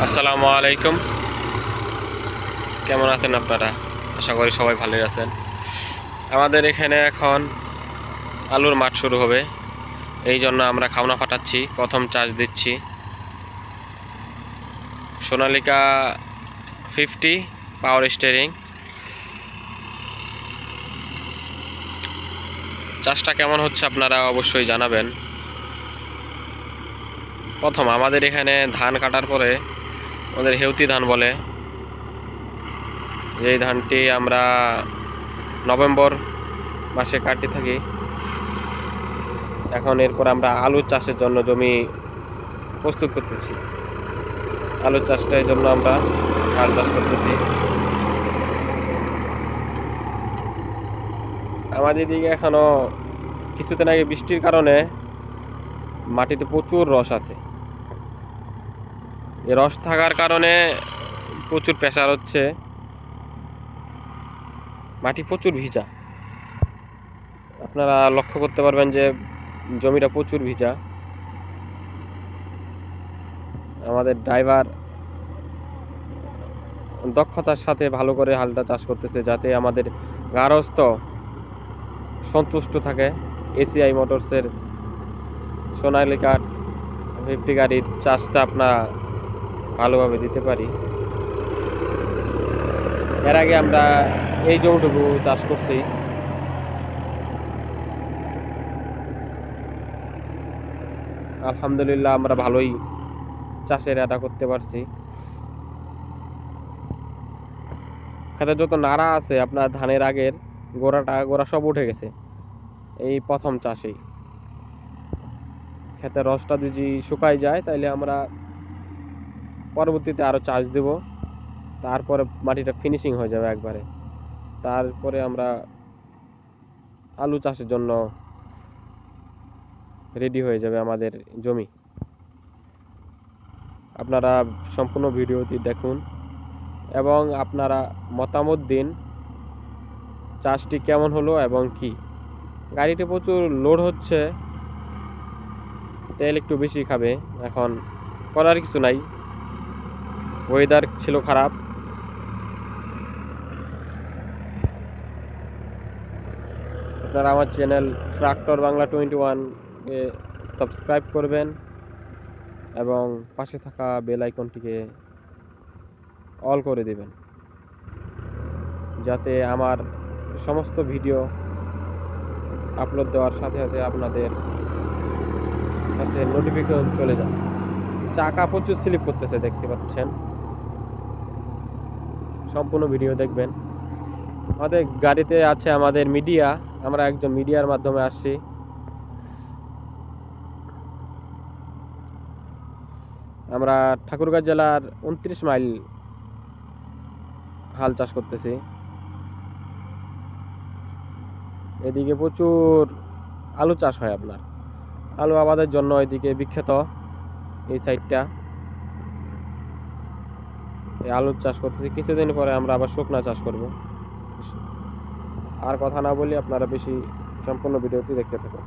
আসসালামু আলাইকুম। কেমন আছেন আপনারা? আশা করি সবাই ভালোই আছেন। আমাদের এখানে এখন আলুর মাঠ শুরু হবে, এই জন্য আমরা খাওনা ফাটাচ্ছি, প্রথম চাষ দিচ্ছি সোনালিকা 50 পাওয়ার স্টিয়ারিং। চাষটা কেমন হচ্ছে আপনারা অবশ্যই জানাবেন। প্রথম আমাদের এখানে ধান কাটার পরে আমাদের হেউতি ধান বলে, এই ধানটি আমরা নভেম্বর মাসে কাটতে থাকি। এখন এরপর আমরা আলু চাষের জন্য জমি প্রস্তুত করতেছি। আলু চাষটার জন্য আমরা হাল চাষ করতেছি। আমাদের দিকে এখনো কিছুদিন আগে বৃষ্টির কারণে মাটিতে প্রচুর রস আছে। এই রস থাকার কারণে প্রচুর প্রেসার হচ্ছে, মাটি প্রচুর ভিজা। আপনারা লক্ষ্য করতে পারবেন যে জমিটা প্রচুর ভিজা। আমাদের ড্রাইভার দক্ষতার সাথে ভালো করে হালটা চাষ করতেছে, যাতে আমাদের গারস্থ সন্তুষ্ট থাকে। এসিআই মোটরসের সোনালিকা 50 গাড়ির চাষটা আপনার ভালোভাবে দিতে পারি। এর আগে আমরা এই জমিটুকু চাষ করছি। আলহামদুলিল্লাহ আমরা ভালোই চাষের আদা করতে পারছি। খেতে যত নাড়া আছে আপনার ধানের আগের গোড়া সব উঠে গেছে এই প্রথম চাষেই। খেতে রসটা যদি শুকাই যায় তাহলে আমরা পরবর্তীতে আরো চাষ দেব, তারপরে মাটিটা ফিনিশিং হয়ে যাবে একবারে। তারপরে আমরা আলু চাষের জন্য রেডি হয়ে যাবে আমাদের জমি। আপনারা সম্পূর্ণ ভিডিওটি দেখুন এবং আপনারা মতামত দিন চাষটি কেমন হলো এবং কি। গাড়িটি প্রচুর লোড হচ্ছে, তেল একটু বেশি খাবে। এখন করার কিছু নাই, ওয়েদার ছিল খারাপ। আপনারা আমার চ্যানেল ট্রাক্টর বাংলা 21 এ সাবস্ক্রাইব করবেন এবং পাশে থাকা বেল আইকনটিকে অল করে দেবেন, যাতে আমার সমস্ত ভিডিও আপলোড দেওয়ার সাথে সাথে আপনাদের কাছে নোটিফিকেশন চলে যায়। চাকা প্রচুর স্লিপ করতেছে, দেখতে পাচ্ছেন। সম্পূর্ণ ভিডিও দেখবেন। আমাদের গাড়িতে আছে আমাদের মিডিয়া, আমরা একজন মিডিয়ার মাধ্যমে আসছি। আমরা ঠাকুরগাঁও জেলার 29 মাইল হাল চাষ করতেছি। এদিকে প্রচুর আলু চাষ হয়। আপনার আলু আবাদের জন্য এদিকে বিখ্যাত এই সাইডটা। এই আলুর চাষ করতেছি, কিছুদিন পরে আমরা আবার শুকনা চাষ করব। আর কথা না বলি, আপনারা বেশি সম্পূর্ণ ভিডিওটি দেখতে থাকুন।